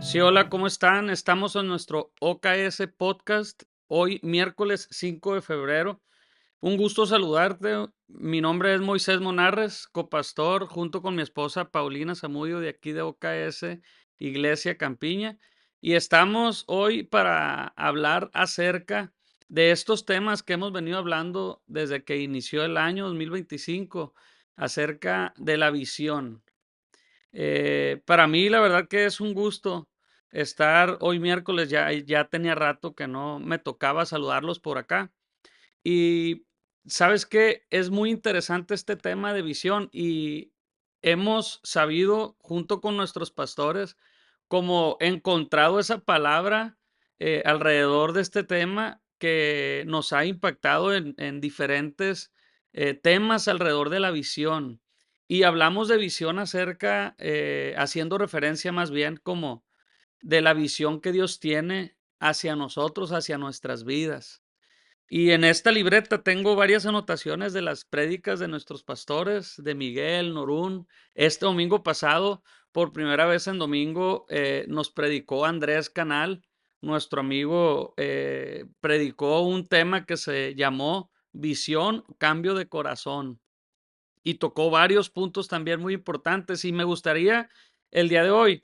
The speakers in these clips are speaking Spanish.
Sí, hola, ¿cómo están? Estamos en nuestro OKS Podcast, hoy miércoles 5 de febrero. Un gusto saludarte. Mi nombre es Moisés Monarres, copastor, junto con mi esposa Paulina Zamudio de aquí de OKS Iglesia Campiña. Y estamos hoy para hablar acerca de estos temas que hemos venido hablando desde que inició el año 2025, acerca de la visión. Para mí, la verdad que es un gusto estar hoy miércoles, ya tenía rato que no me tocaba saludarlos por acá. Y sabes que es muy interesante este tema de visión y hemos sabido junto con nuestros pastores como encontrado esa palabra alrededor de este tema que nos ha impactado en diferentes temas alrededor de la visión. Y hablamos de visión acerca, haciendo referencia más bien como de la visión que Dios tiene hacia nosotros, hacia nuestras vidas. Y en esta libreta tengo varias anotaciones de las prédicas de nuestros pastores, de Miguel, Norún. Este domingo pasado, por primera vez en domingo, nos predicó Andrés Canal, nuestro amigo, predicó un tema que se llamó Visión, Cambio de Corazón y tocó varios puntos también muy importantes. Y me gustaría el día de hoy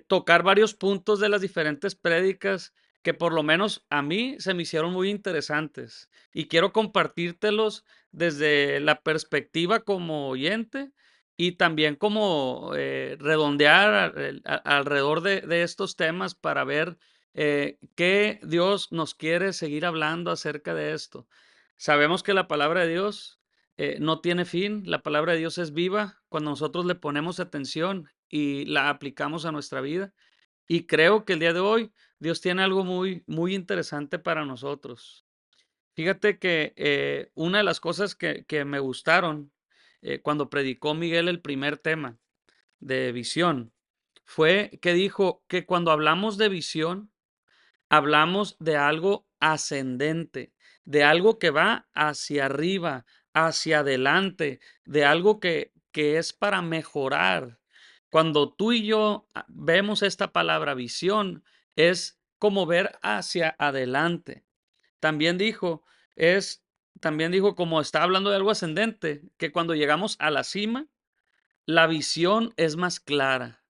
tocar varios puntos de las diferentes prédicas que por lo menos a mí se me hicieron muy interesantes. Y quiero compartírtelos desde la perspectiva como oyente y también como redondear alrededor de estos temas para ver qué Dios nos quiere seguir hablando acerca de esto. Sabemos que la palabra de Dios no tiene fin, la palabra de Dios es viva cuando nosotros le ponemos atención y la aplicamos a nuestra vida. Y creo que el día de hoy Dios tiene algo muy, muy interesante para nosotros. Fíjate que una de las cosas que me gustaron cuando predicó Miguel el primer tema de visión fue que dijo que cuando hablamos de visión, hablamos de algo ascendente, de algo que va hacia arriba, hacia adelante, de algo que es para mejorar. Cuando tú y yo vemos esta palabra visión, es como ver hacia adelante. También dijo, es, también dijo, como está hablando de algo ascendente, que cuando llegamos a la cima, la visión es más clara.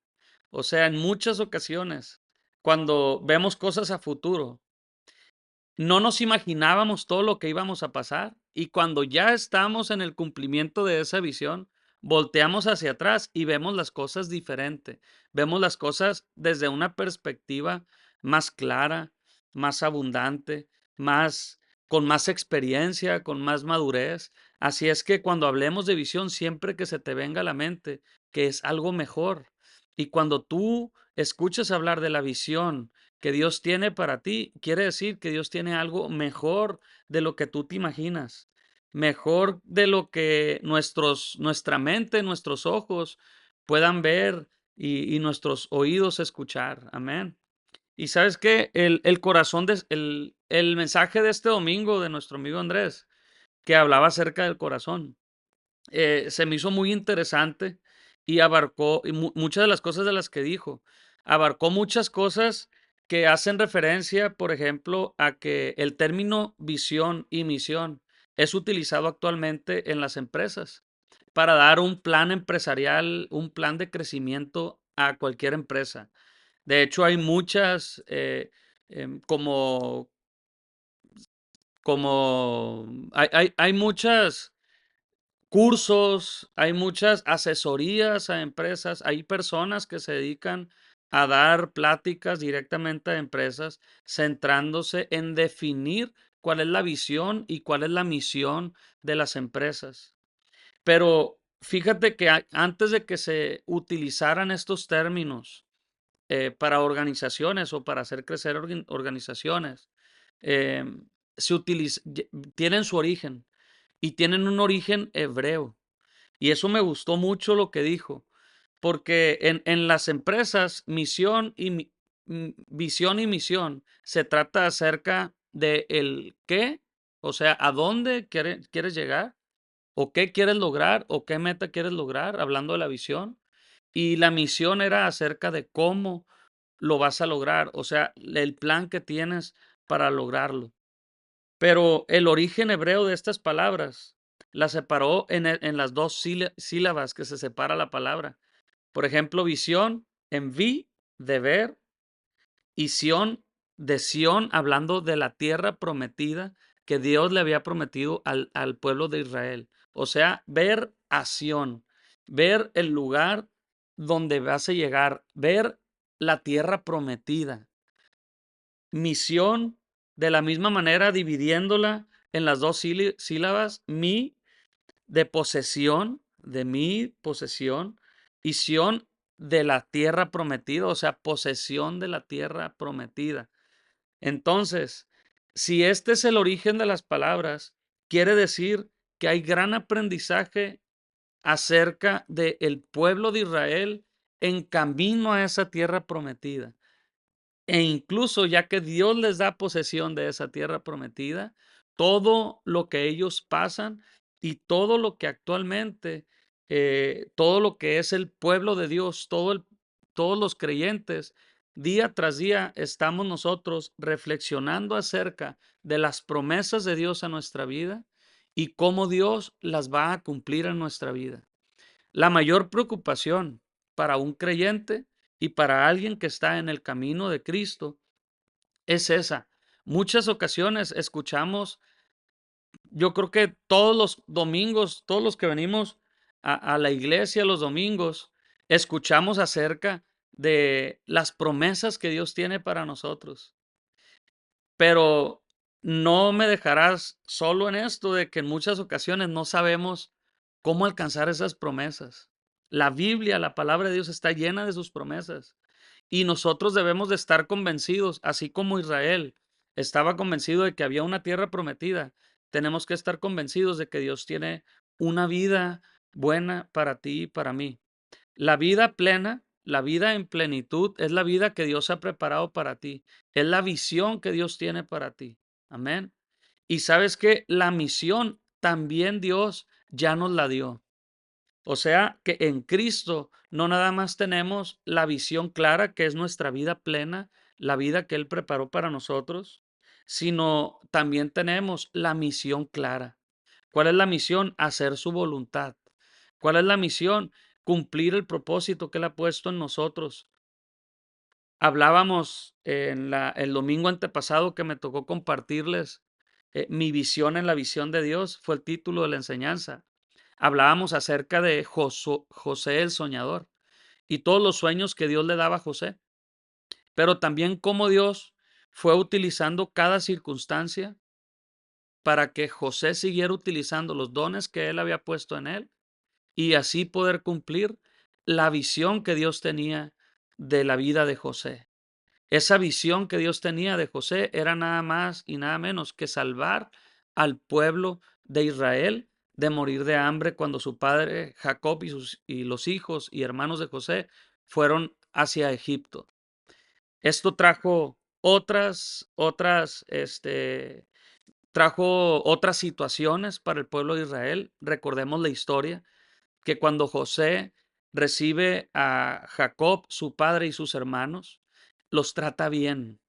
O sea, en muchas ocasiones, cuando vemos cosas a futuro, no nos imaginábamos todo lo que íbamos a pasar y cuando ya estamos en el cumplimiento de esa visión, volteamos hacia atrás y vemos las cosas diferente. Vemos las cosas desde una perspectiva más clara, más abundante, más con más experiencia, con más madurez. Así es que cuando hablemos de visión, siempre que se te venga a la mente que es algo mejor. Y cuando tú escuches hablar de la visión que Dios tiene para ti, quiere decir que Dios tiene algo mejor de lo que tú te imaginas, mejor de lo que nuestra mente, nuestros ojos puedan ver y nuestros oídos escuchar. Amén. Y sabes que el corazón, el mensaje de este domingo de nuestro amigo Andrés, que hablaba acerca del corazón, se me hizo muy interesante y abarcó y muchas de las cosas de las que dijo, abarcó muchas cosas que hacen referencia, por ejemplo, a que el término visión y misión es utilizado actualmente en las empresas para dar un plan empresarial, un plan de crecimiento a cualquier empresa. De hecho, hay muchas, como hay muchas cursos, hay muchas asesorías a empresas, hay personas que se dedican a dar pláticas directamente a empresas, centrándose en definir cuál es la visión y cuál es la misión de las empresas. Pero fíjate que antes de que se utilizaran estos términos para organizaciones o para hacer crecer organizaciones, em, tienen su origen y tienen un origen hebreo. Y eso me gustó mucho lo que dijo, porque en las empresas visión y misión se trata acerca de el qué, o sea, a dónde quieres llegar, o qué quieres lograr, o qué meta quieres lograr, hablando de la visión. Y la misión era acerca de cómo. lo vas a lograr, o sea, el plan que tienes para lograrlo. Pero el origen hebreo de estas palabras las separó en las dos sílabas que se separa la palabra. Por ejemplo, visión en vi, de ver, y Sión, de Sión, hablando de la tierra prometida que Dios le había prometido al pueblo de Israel. O sea, ver a Sión, ver el lugar donde vas a llegar, ver la tierra prometida. Misión, de la misma manera, dividiéndola en las dos sílabas, mi, de posesión, de mi posesión, y Sión, de la tierra prometida, o sea, posesión de la tierra prometida. Entonces, si este es el origen de las palabras, quiere decir que hay gran aprendizaje acerca del pueblo de Israel en camino a esa tierra prometida. E incluso ya que Dios les da posesión de esa tierra prometida, todo lo que ellos pasan y todo lo que actualmente, todo lo que es el pueblo de Dios, todos los creyentes, día tras día estamos nosotros reflexionando acerca de las promesas de Dios a nuestra vida y cómo Dios las va a cumplir en nuestra vida. La mayor preocupación para un creyente y para alguien que está en el camino de Cristo es esa. Muchas ocasiones escuchamos, yo creo que todos los domingos, todos los que venimos a la iglesia los domingos, escuchamos acerca de las promesas que Dios tiene para nosotros. Pero no me dejarás solo en esto de que en muchas ocasiones no sabemos cómo alcanzar esas promesas. La Biblia, la palabra de Dios está llena de sus promesas. Y nosotros debemos de estar convencidos, así como Israel estaba convencido de que había una tierra prometida. Tenemos que estar convencidos de que Dios tiene una vida buena para ti y para mí. La vida plena, la vida en plenitud, es la vida que Dios ha preparado para ti. Es la visión que Dios tiene para ti. Amén. Y sabes que la misión también Dios ya nos la dio. O sea que en Cristo no nada más tenemos la visión clara, que es nuestra vida plena, la vida que Él preparó para nosotros, sino también tenemos la misión clara. ¿Cuál es la misión? Hacer su voluntad. ¿Cuál es la misión? Cumplir el propósito que Él ha puesto en nosotros. Hablábamos el domingo antepasado que me tocó compartirles mi visión en la visión de Dios, fue el título de la enseñanza. Hablábamos acerca de José el soñador y todos los sueños que Dios le daba a José, pero también cómo Dios fue utilizando cada circunstancia para que José siguiera utilizando los dones que él había puesto en él y así poder cumplir la visión que Dios tenía de la vida de José. Esa visión que Dios tenía de José era nada más y nada menos que salvar al pueblo de Israel de morir de hambre cuando su padre Jacob y los hijos y hermanos de José fueron hacia Egipto. Esto trajo otras situaciones para el pueblo de Israel. Recordemos la historia que cuando José recibe a Jacob, su padre y sus hermanos, los trata bien,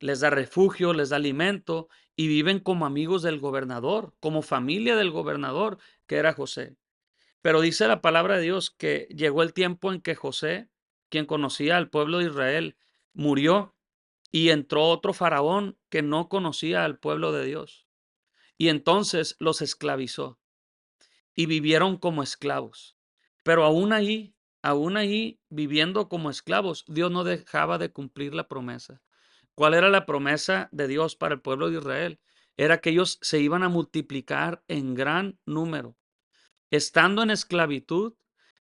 les da refugio, les da alimento y viven como amigos del gobernador, como familia del gobernador que era José. Pero dice la palabra de Dios que llegó el tiempo en que José, quien conocía al pueblo de Israel, murió y entró otro faraón que no conocía al pueblo de Dios. Y entonces los esclavizó y vivieron como esclavos. Pero aún ahí, viviendo como esclavos, Dios no dejaba de cumplir la promesa. ¿Cuál era la promesa de Dios para el pueblo de Israel? Era que ellos se iban a multiplicar en gran número. Estando en esclavitud,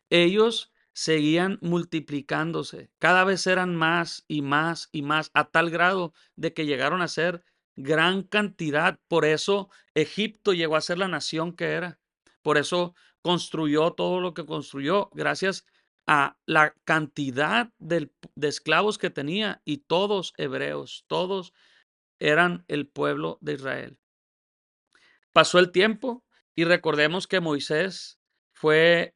ellos seguían multiplicándose. Cada vez eran más y más y más, a tal grado de que llegaron a ser gran cantidad. Por eso Egipto llegó a ser la nación que era. Por eso construyó todo lo que construyó, gracias a la cantidad de esclavos que tenía y todos hebreos, todos eran el pueblo de Israel. Pasó el tiempo y recordemos que Moisés fue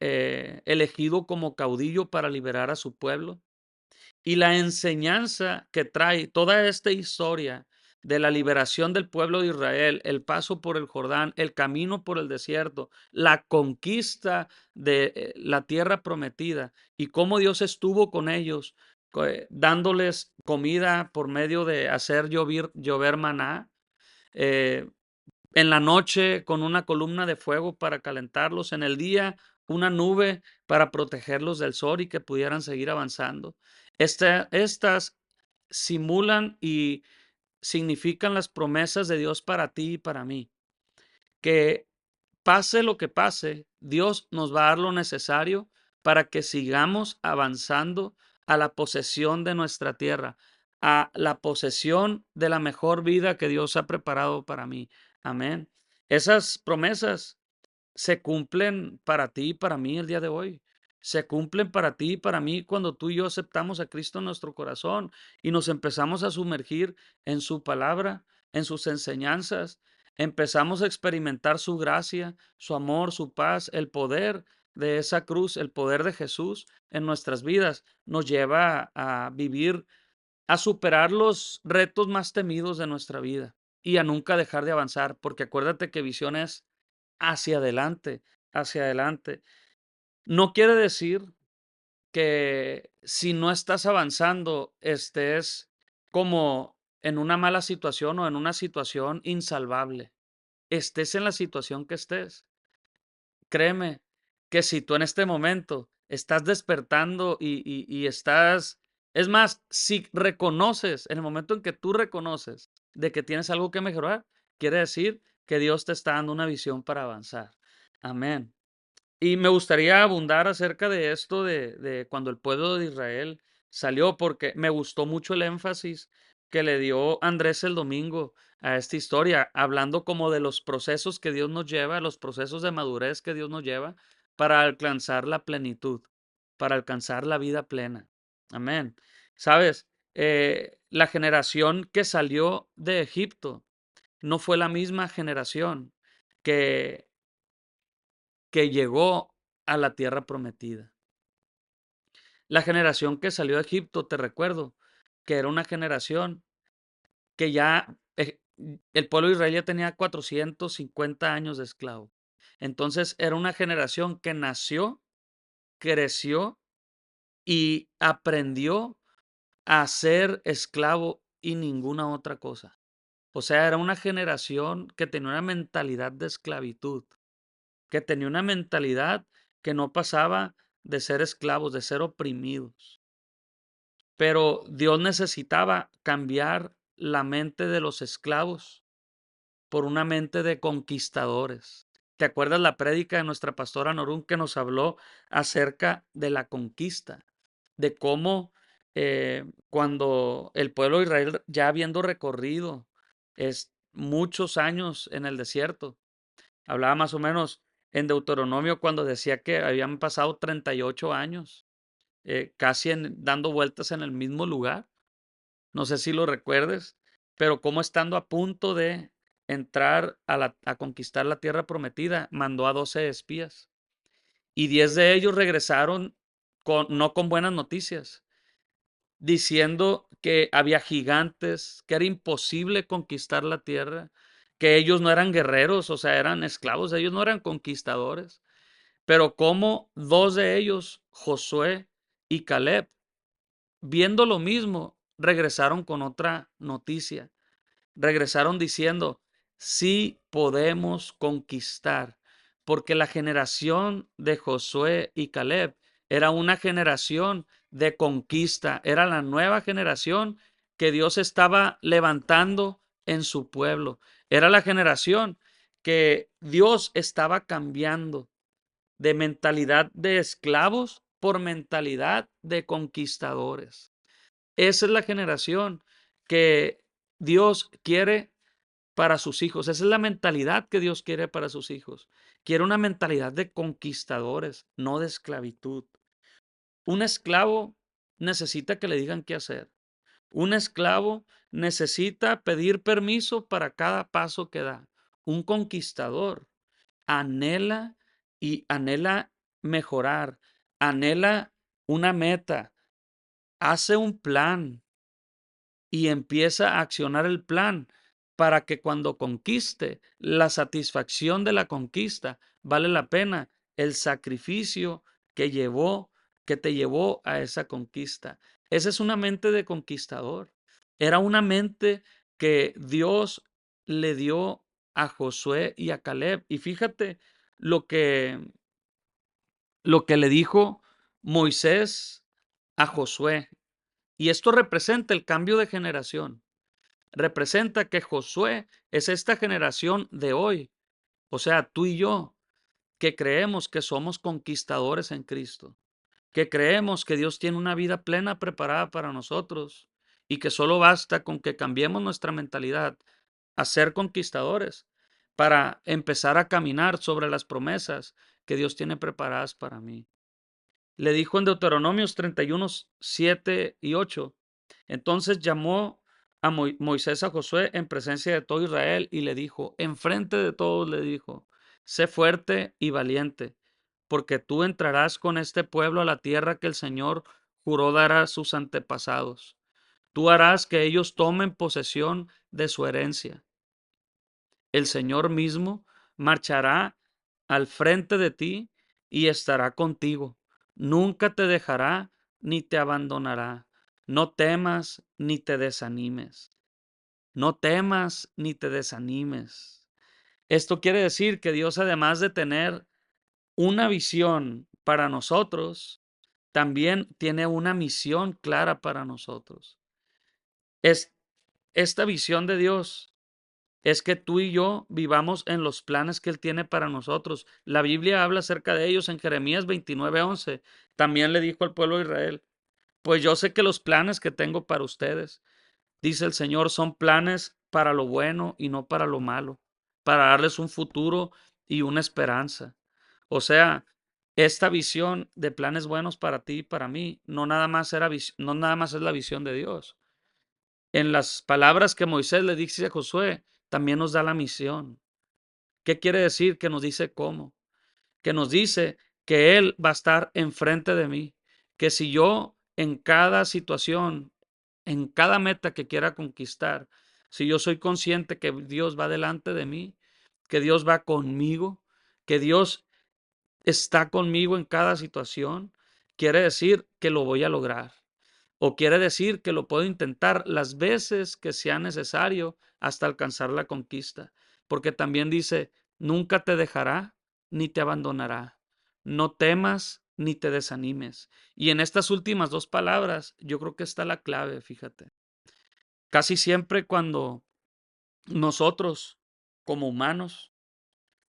elegido como caudillo para liberar a su pueblo. Y la enseñanza que trae toda esta historia de la liberación del pueblo de Israel, el paso por el Jordán, el camino por el desierto, la conquista de la tierra prometida y cómo Dios estuvo con ellos, dándoles comida por medio de hacer llover maná, eh, en la noche con una columna de fuego para calentarlos, en el día una nube para protegerlos del sol y que pudieran seguir avanzando. Estas simulan y significan las promesas de Dios para ti y para mí, que pase lo que pase, Dios nos va a dar lo necesario para que sigamos avanzando a la posesión de nuestra tierra, a la posesión de la mejor vida que Dios ha preparado para mí. Amén. Esas promesas se cumplen para ti y para mí el día de hoy. Se cumplen para ti y para mí cuando tú y yo aceptamos a Cristo en nuestro corazón y nos empezamos a sumergir en su palabra, en sus enseñanzas. Empezamos a experimentar su gracia, su amor, su paz, el poder de esa cruz, el poder de Jesús en nuestras vidas. Nos lleva a vivir, a superar los retos más temidos de nuestra vida y a nunca dejar de avanzar, porque acuérdate que visión es hacia adelante, hacia adelante. No quiere decir que si no estás avanzando, estés como en una mala situación o en una situación insalvable. Estés en la situación que estés. Créeme que si tú en este momento estás despertando y estás, es más, si reconoces, en el momento en que tú reconoces de que tienes algo que mejorar, quiere decir que Dios te está dando una visión para avanzar. Amén. Y me gustaría abundar acerca de esto de cuando el pueblo de Israel salió, porque me gustó mucho el énfasis que le dio Andrés el domingo a esta historia, hablando como de los procesos que Dios nos lleva, los procesos de madurez que Dios nos lleva para alcanzar la plenitud, para alcanzar la vida plena. Amén. Sabes, la generación que salió de Egipto no fue la misma generación que llegó a la tierra prometida. La generación que salió de Egipto, te recuerdo, que era una generación que ya el pueblo de Israel ya tenía 450 años de esclavo. Entonces era una generación que nació, creció y aprendió a ser esclavo y ninguna otra cosa. O sea, era una generación que tenía una mentalidad de esclavitud, que tenía una mentalidad que no pasaba de ser esclavos, de ser oprimidos. Pero Dios necesitaba cambiar la mente de los esclavos por una mente de conquistadores. ¿Te acuerdas la prédica de nuestra pastora Norún que nos habló acerca de la conquista? De cómo cuando el pueblo de Israel, ya habiendo recorrido muchos años en el desierto, hablaba más o menos en Deuteronomio cuando decía que habían pasado 38 años, casi dando vueltas en el mismo lugar. No sé si lo recuerdes, pero como estando a punto de entrar a conquistar la tierra prometida, mandó a 12 espías y 10 de ellos regresaron no con buenas noticias, diciendo que había gigantes, que era imposible conquistar la tierra, que ellos no eran guerreros, o sea, eran esclavos, ellos no eran conquistadores. Pero como dos de ellos, Josué y Caleb, viendo lo mismo, regresaron con otra noticia. Regresaron diciendo, sí podemos conquistar, porque la generación de Josué y Caleb era una generación de conquista, era la nueva generación que Dios estaba levantando en su pueblo. Era la generación que Dios estaba cambiando de mentalidad de esclavos por mentalidad de conquistadores. Esa es la generación que Dios quiere para sus hijos. Esa es la mentalidad que Dios quiere para sus hijos. Quiere una mentalidad de conquistadores, no de esclavitud. Un esclavo necesita que le digan qué hacer. Un esclavo necesita pedir permiso para cada paso que da. Un conquistador anhela y anhela mejorar, anhela una meta, hace un plan y empieza a accionar el plan para que cuando conquiste, la satisfacción de la conquista vale la pena el sacrificio que llevó, que te llevó a esa conquista. Esa es una mente de conquistador. Era una mente que Dios le dio a Josué y a Caleb. Y fíjate lo que, lo que le dijo Moisés a Josué. Y esto representa el cambio de generación. Representa que Josué es esta generación de hoy, o sea, tú y yo, que creemos que somos conquistadores en Cristo, que creemos que Dios tiene una vida plena preparada para nosotros y que solo basta con que cambiemos nuestra mentalidad a ser conquistadores para empezar a caminar sobre las promesas que Dios tiene preparadas para mí. Le dijo en Deuteronomios 31, 7 y 8. Entonces llamó a Moisés a Josué en presencia de todo Israel y le dijo, enfrente de todos le dijo, sé fuerte y valiente, porque tú entrarás con este pueblo a la tierra que el Señor juró dar a sus antepasados. Tú harás que ellos tomen posesión de su herencia. El Señor mismo marchará al frente de ti y estará contigo. Nunca te dejará ni te abandonará. No temas ni te desanimes. No temas ni te desanimes. Esto quiere decir que Dios, además de tener una visión para nosotros, también tiene una misión clara para nosotros. Es esta visión de Dios es que tú y yo vivamos en los planes que Él tiene para nosotros. La Biblia habla acerca de ellos en Jeremías 29:11. También le dijo al pueblo de Israel, pues yo sé que los planes que tengo para ustedes, dice el Señor, son planes para lo bueno y no para lo malo, para darles un futuro y una esperanza. O sea, esta visión de planes buenos para ti y para mí no nada más no nada más es la visión de Dios. En las palabras que Moisés le dice a Josué, también nos da la misión. ¿Qué quiere decir? Que nos dice cómo. Que nos dice que Él va a estar enfrente de mí. Que si yo en cada situación, en cada meta que quiera conquistar, si yo soy consciente que Dios va delante de mí, que Dios va conmigo, que Dios está conmigo en cada situación, quiere decir que lo voy a lograr. O quiere decir que lo puedo intentar las veces que sea necesario hasta alcanzar la conquista. Porque también dice, nunca te dejará ni te abandonará. No temas ni te desanimes. Y en estas últimas dos palabras, yo creo que está la clave, fíjate. Casi siempre cuando nosotros, como humanos,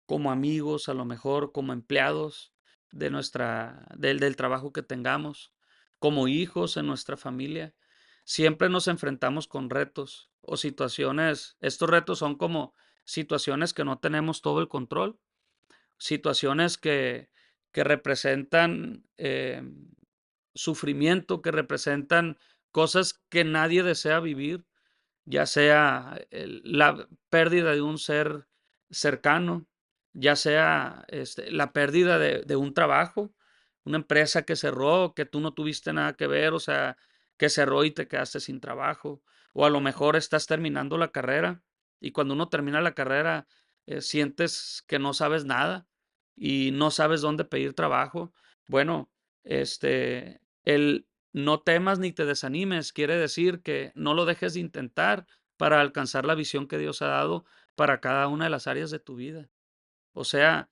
como amigos, a lo mejor como empleados del trabajo que tengamos, como hijos en nuestra familia. Siempre nos enfrentamos con retos o situaciones. Estos retos son como situaciones que no tenemos todo el control, situaciones que representan sufrimiento, que representan cosas que nadie desea vivir, ya sea la pérdida de un ser cercano, ya sea la pérdida de un trabajo, una empresa que cerró, que tú no tuviste nada que ver, o sea, que cerró y te quedaste sin trabajo, o a lo mejor estás terminando la carrera y cuando uno termina la carrera sientes que no sabes nada y no sabes dónde pedir trabajo. Bueno, el no temas ni te desanimes, quiere decir que no lo dejes de intentar para alcanzar la visión que Dios ha dado para cada una de las áreas de tu vida. O sea,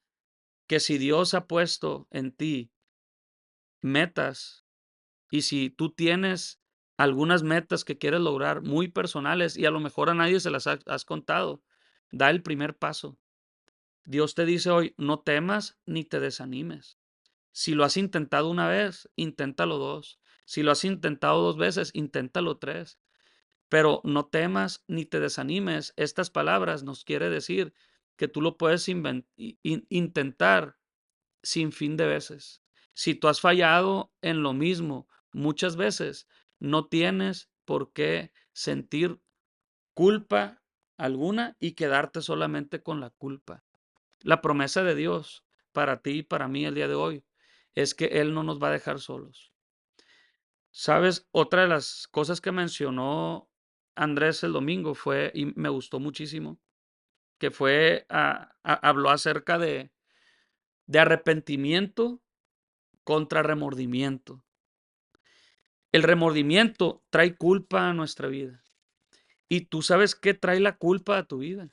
que si Dios ha puesto en ti metas y si tú tienes algunas metas que quieres lograr muy personales y a lo mejor a nadie se las has contado, da el primer paso. Dios te dice hoy, no temas ni te desanimes. Si lo has intentado una vez, inténtalo dos. Si lo has intentado dos veces, inténtalo tres. Pero no temas ni te desanimes. Estas palabras nos quiere decir que tú lo puedes intentar sin fin de veces. Si tú has fallado en lo mismo muchas veces, no tienes por qué sentir culpa alguna y quedarte solamente con la culpa. La promesa de Dios para ti y para mí el día de hoy es que Él no nos va a dejar solos. ¿Sabes? Otra de las cosas que mencionó Andrés el domingo fue, y me gustó muchísimo, que fue, habló acerca de arrepentimiento contra remordimiento. El remordimiento trae culpa a nuestra vida. ¿Y tú sabes qué trae la culpa a tu vida?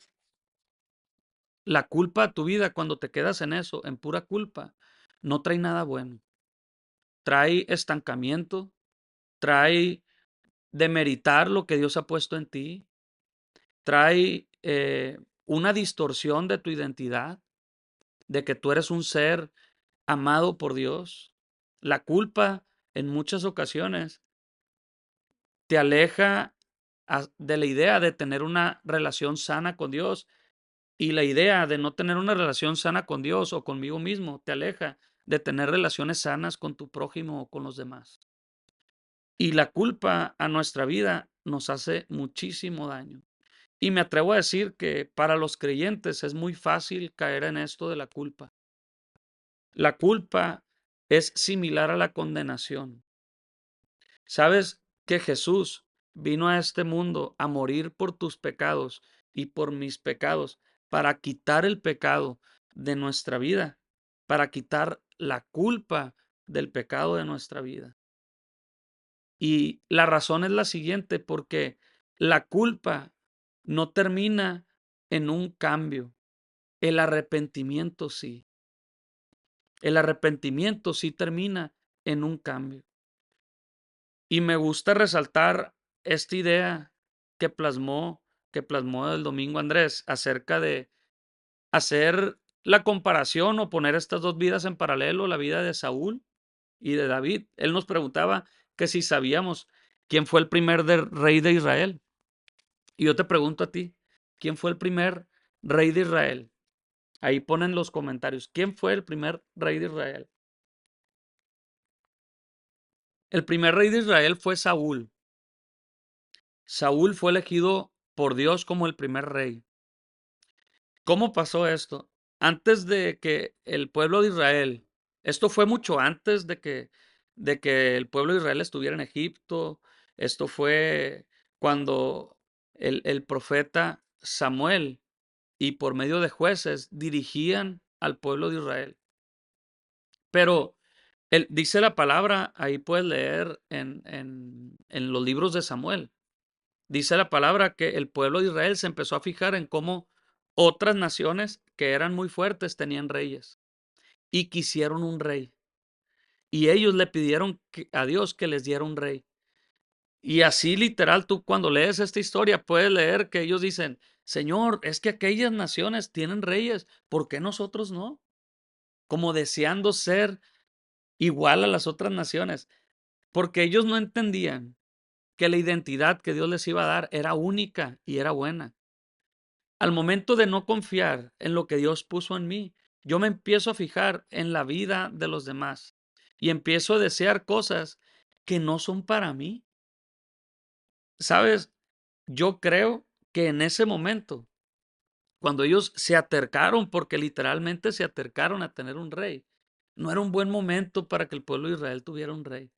La culpa a tu vida, cuando te quedas en eso, en pura culpa, no trae nada bueno. Trae estancamiento, trae demeritar lo que Dios ha puesto en ti, trae una distorsión de tu identidad, de que tú eres un ser amado por Dios. La culpa en muchas ocasiones te aleja de la idea de tener una relación sana con Dios, y la idea de no tener una relación sana con Dios o conmigo mismo te aleja de tener relaciones sanas con tu prójimo o con los demás. Y la culpa a nuestra vida nos hace muchísimo daño. Y me atrevo a decir que para los creyentes es muy fácil caer en esto de la culpa. La culpa es similar a la condenación. ¿Sabes que Jesús vino a este mundo a morir por tus pecados y por mis pecados para quitar el pecado de nuestra vida, para quitar la culpa del pecado de nuestra vida? Y la razón es la siguiente, porque la culpa no termina en un cambio, el arrepentimiento sí. El arrepentimiento sí termina en un cambio. Y me gusta resaltar esta idea que plasmó el domingo Andrés acerca de hacer la comparación o poner estas dos vidas en paralelo, la vida de Saúl y de David. Él nos preguntaba que si sabíamos quién fue el primer rey de Israel. Y yo te pregunto a ti, ¿quién fue el primer rey de Israel? Ahí ponen los comentarios. ¿Quién fue el primer rey de Israel? El primer rey de Israel fue Saúl. Saúl fue elegido por Dios como el primer rey. ¿Cómo pasó esto? Antes de que el pueblo de Israel, esto fue mucho antes de que el pueblo de Israel estuviera en Egipto. Esto fue cuando el profeta Samuel y por medio de jueces dirigían al pueblo de Israel. Pero dice la palabra, ahí puedes leer en los libros de Samuel. Dice la palabra que el pueblo de Israel se empezó a fijar en cómo otras naciones que eran muy fuertes tenían reyes y quisieron un rey. Y ellos le pidieron a Dios que les diera un rey. Y así literal, tú cuando lees esta historia puedes leer que ellos dicen, Señor, es que aquellas naciones tienen reyes, ¿por qué nosotros no? Como deseando ser igual a las otras naciones, porque ellos no entendían que la identidad que Dios les iba a dar era única y era buena. Al momento de no confiar en lo que Dios puso en mí, yo me empiezo a fijar en la vida de los demás y empiezo a desear cosas que no son para mí. ¿Sabes? Yo creo que en ese momento, cuando ellos se acercaron, porque literalmente se acercaron a tener un rey, no era un buen momento para que el pueblo de Israel tuviera un rey.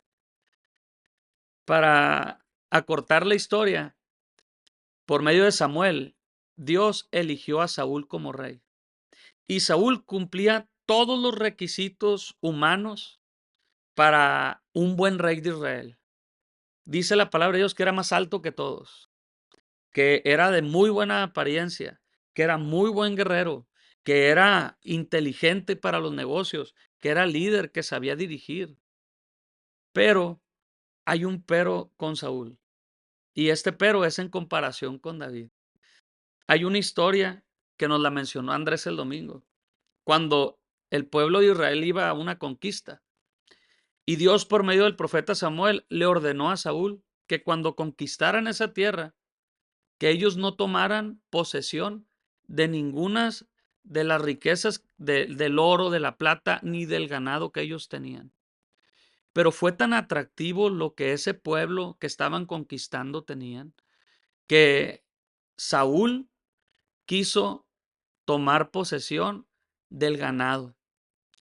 Para acortar la historia, por medio de Samuel, Dios eligió a Saúl como rey. Y Saúl cumplía todos los requisitos humanos para un buen rey de Israel. Dice la palabra de Dios que era más alto que todos, que era de muy buena apariencia, que era muy buen guerrero, que era inteligente para los negocios, que era líder, que sabía dirigir. Pero hay un pero con Saúl. Y este pero es en comparación con David. Hay una historia que nos la mencionó Andrés el domingo, cuando el pueblo de Israel iba a una conquista. Y Dios, por medio del profeta Samuel, le ordenó a Saúl que cuando conquistaran esa tierra, que ellos no tomaran posesión de ninguna de las riquezas del oro, de la plata, ni del ganado que ellos tenían. Pero fue tan atractivo lo que ese pueblo que estaban conquistando tenían, que Saúl quiso tomar posesión del ganado.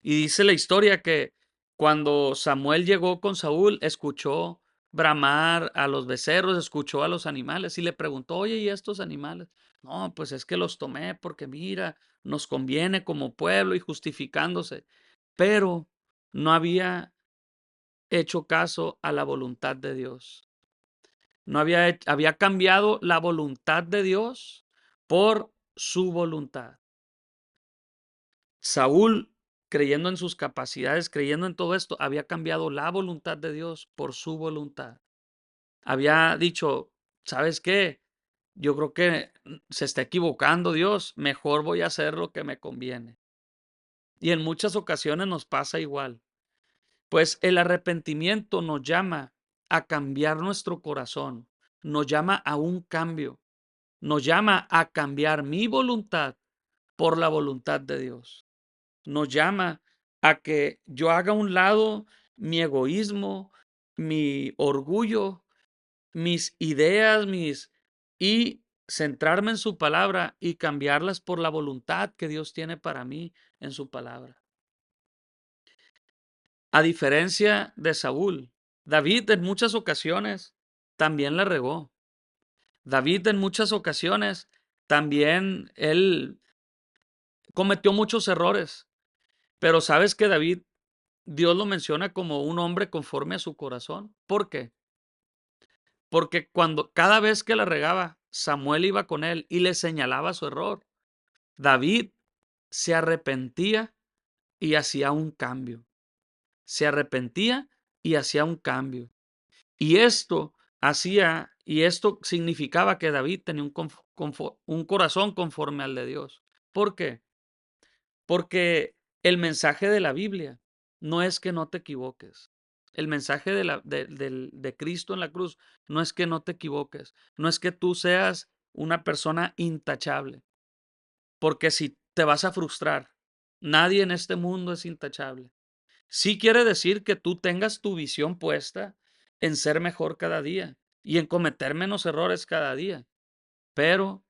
Y dice la historia que cuando Samuel llegó con Saúl, escuchó bramar a los becerros, escuchó a los animales y le preguntó, oye, ¿y estos animales? No, pues es que los tomé porque mira, nos conviene como pueblo y justificándose, pero no había hecho caso a la voluntad de Dios. No había cambiado la voluntad de Dios por su voluntad. Saúl, creyendo en sus capacidades, creyendo en todo esto, había cambiado la voluntad de Dios por su voluntad. Había dicho, ¿sabes qué? Yo creo que se está equivocando Dios, mejor voy a hacer lo que me conviene. Y en muchas ocasiones nos pasa igual. Pues el arrepentimiento nos llama a cambiar nuestro corazón, nos llama a un cambio, nos llama a cambiar mi voluntad por la voluntad de Dios. Nos llama a que yo haga a un lado mi egoísmo, mi orgullo, mis ideas, y centrarme en su palabra y cambiarlas por la voluntad que Dios tiene para mí en su palabra. A diferencia de Saúl, David en muchas ocasiones también la regó. David en muchas ocasiones también él cometió muchos errores, pero sabes que David, Dios lo menciona como un hombre conforme a su corazón. ¿Por qué? Porque cada vez que la regaba, Samuel iba con él y le señalaba su error. David se arrepentía y hacía un cambio. Se arrepentía y hacía un cambio. Y esto significaba que David tenía un corazón conforme al de Dios. ¿Por qué? Porque el mensaje de la Biblia no es que no te equivoques. El mensaje de Cristo en la cruz no es que no te equivoques, no es que tú seas una persona intachable, porque si te vas a frustrar, nadie en este mundo es intachable. Sí quiere decir que tú tengas tu visión puesta en ser mejor cada día y en cometer menos errores cada día, pero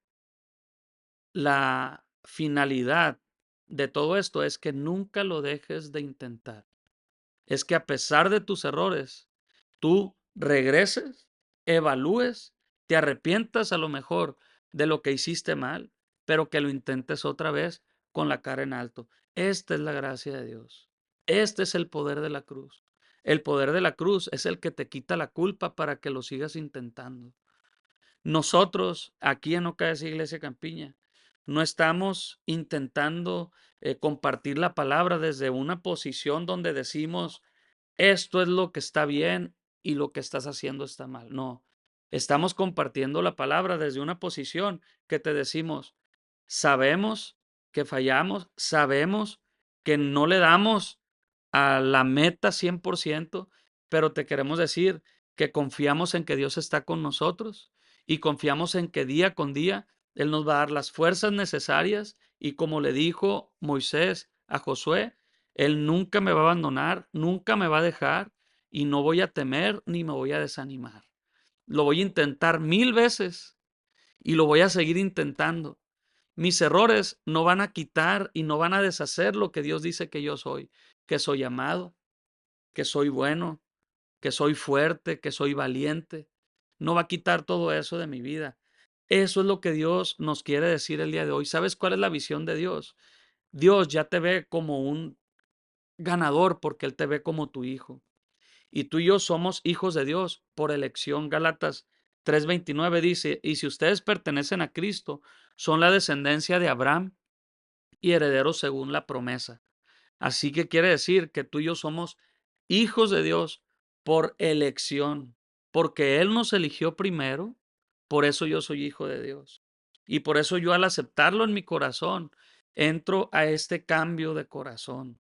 la finalidad de todo esto es que nunca lo dejes de intentar. Es que a pesar de tus errores, tú regreses, evalúes, te arrepientas a lo mejor de lo que hiciste mal, pero que lo intentes otra vez con la cara en alto. Esta es la gracia de Dios. Este es el poder de la cruz. El poder de la cruz es el que te quita la culpa para que lo sigas intentando. Nosotros, aquí en OKS Iglesia Campiña, no estamos intentando compartir la palabra desde una posición donde decimos, esto es lo que está bien y lo que estás haciendo está mal. No, estamos compartiendo la palabra desde una posición que te decimos, sabemos que fallamos, sabemos que no le damos a la meta 100%, pero te queremos decir que confiamos en que Dios está con nosotros y confiamos en que día con día Él nos va a dar las fuerzas necesarias y como le dijo Moisés a Josué, Él nunca me va a abandonar, nunca me va a dejar y no voy a temer ni me voy a desanimar. Lo voy a intentar 1000 veces y lo voy a seguir intentando. Mis errores no van a quitar y no van a deshacer lo que Dios dice que yo soy, que soy amado, que soy bueno, que soy fuerte, que soy valiente. No va a quitar todo eso de mi vida. Eso es lo que Dios nos quiere decir el día de hoy. ¿Sabes cuál es la visión de Dios? Dios ya te ve como un ganador porque Él te ve como tu hijo. Y tú y yo somos hijos de Dios por elección. Gálatas 3:29 dice, y si ustedes pertenecen a Cristo, son la descendencia de Abraham y herederos según la promesa. Así que quiere decir que tú y yo somos hijos de Dios por elección, porque Él nos eligió primero, por eso yo soy hijo de Dios. Y por eso yo al aceptarlo en mi corazón, entro a este cambio de corazón.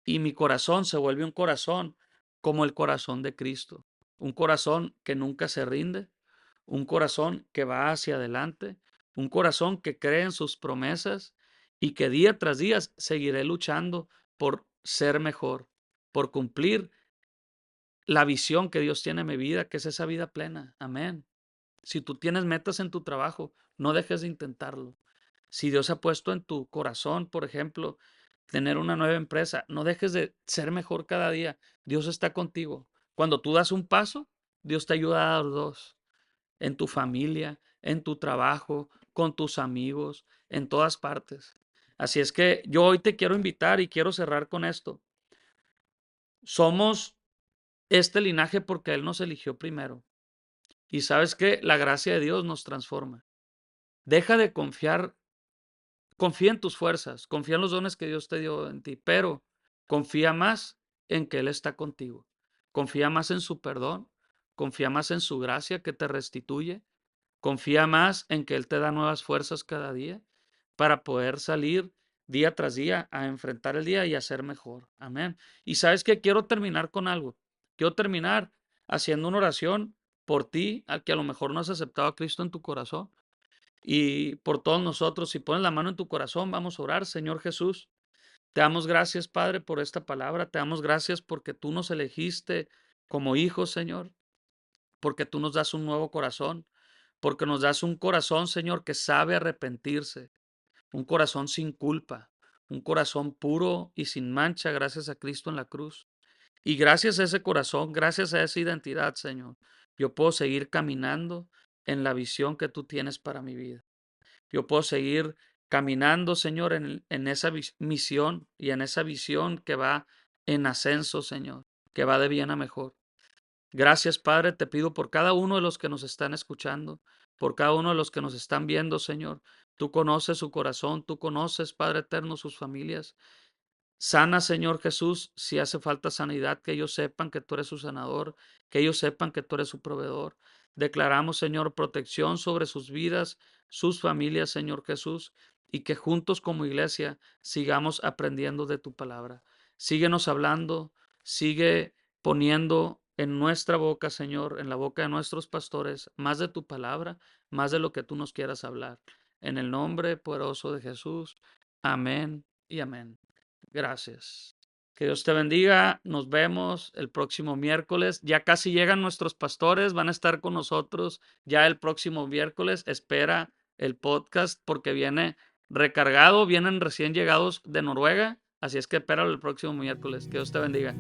Y mi corazón se vuelve un corazón como el corazón de Cristo. Un corazón que nunca se rinde, un corazón que va hacia adelante, un corazón que cree en sus promesas y que día tras día seguiré luchando por ser mejor, por cumplir la visión que Dios tiene en mi vida, que es esa vida plena. Amén. Si tú tienes metas en tu trabajo, no dejes de intentarlo. Si Dios ha puesto en tu corazón, por ejemplo, tener una nueva empresa, no dejes de ser mejor cada día. Dios está contigo. Cuando tú das un paso, Dios te ayuda a los dos, en tu familia, en tu trabajo, con tus amigos, en todas partes. Así es que yo hoy te quiero invitar y quiero cerrar con esto. Somos este linaje porque Él nos eligió primero. Y sabes que la gracia de Dios nos transforma. Deja de confiar, confía en tus fuerzas, confía en los dones que Dios te dio en ti, pero confía más en que Él está contigo. Confía más en su perdón, confía más en su gracia que te restituye, confía más en que Él te da nuevas fuerzas cada día para poder salir día tras día a enfrentar el día y a ser mejor. Amén. Y sabes que quiero terminar con algo. Quiero terminar haciendo una oración por ti, al que a lo mejor no has aceptado a Cristo en tu corazón. Y por todos nosotros, si pones la mano en tu corazón, vamos a orar. Señor Jesús, te damos gracias, Padre, por esta palabra. Te damos gracias porque tú nos elegiste como hijos, Señor, porque tú nos das un nuevo corazón, porque nos das un corazón, Señor, que sabe arrepentirse, un corazón sin culpa, un corazón puro y sin mancha, gracias a Cristo en la cruz. Y gracias a ese corazón, gracias a esa identidad, Señor, yo puedo seguir caminando en la visión que tú tienes para mi vida. Yo puedo seguir caminando, Señor, en esa misión y en esa visión que va en ascenso, Señor, que va de bien a mejor. Gracias, Padre, te pido por cada uno de los que nos están escuchando, por cada uno de los que nos están viendo, Señor. Tú conoces su corazón, tú conoces, Padre eterno, sus familias. Sana, Señor Jesús, si hace falta sanidad, que ellos sepan que tú eres su sanador, que ellos sepan que tú eres su proveedor. Declaramos, Señor, protección sobre sus vidas, sus familias, Señor Jesús, y que juntos como iglesia sigamos aprendiendo de tu palabra. Síguenos hablando, sigue poniendo en nuestra boca, Señor, en la boca de nuestros pastores, más de tu palabra, más de lo que tú nos quieras hablar. En el nombre poderoso de Jesús. Amén y amén. Gracias. Que Dios te bendiga. Nos vemos el próximo miércoles. Ya casi llegan nuestros pastores. Van a estar con nosotros ya el próximo miércoles. Espera el podcast porque viene recargado. Vienen recién llegados de Noruega. Así es que espéralo el próximo miércoles. Que Dios te bendiga.